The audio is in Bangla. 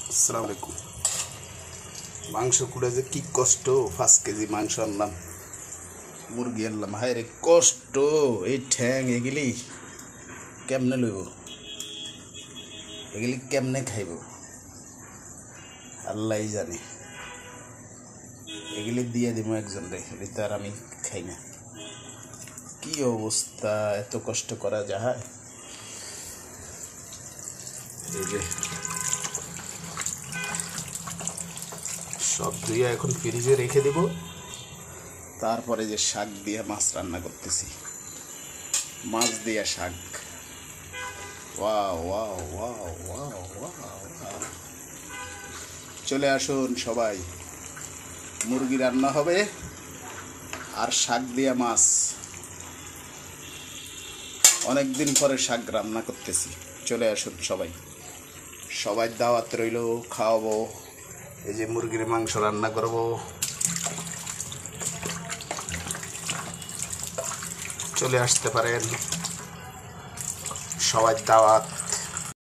আসসালামু আলাইকুম। মাংস কুড়ে যে কি কষ্ট। 5 কেজি মাংস আনলাম, মুরগি আনলাম, হায় রে কষ্ট। এই ঠ্যাং এগুলি কেমনে লইব, এগুলি কেমনে খাইব আল্লাহ জানে। এগুলি দিয়ে দিব একজন রে, এটা আর আমি খাই না। কি অবস্থা, এত কষ্ট করা যায়? এই যে সব ধুয়ে এখন ফ্রিজে রেখে দেব। তারপরে যে শাক দিয়ে মাছ রান্না করতেছি, মাছ দিয়ে শাক। Wow wow wow wow wow wow. চলে আসুন সবাই, মুরগি রান্না হবে আর শাক দিয়ে মাছ। অনেকদিন পরে শাক রান্না করতেছি, চলে আসুন সবাই। সবাই দাওয়াত রইল, খাওয়াবো। এই যে মুরগির মাংস রান্না করব, চলে আসতে পারেন, সবাই দাওয়াত।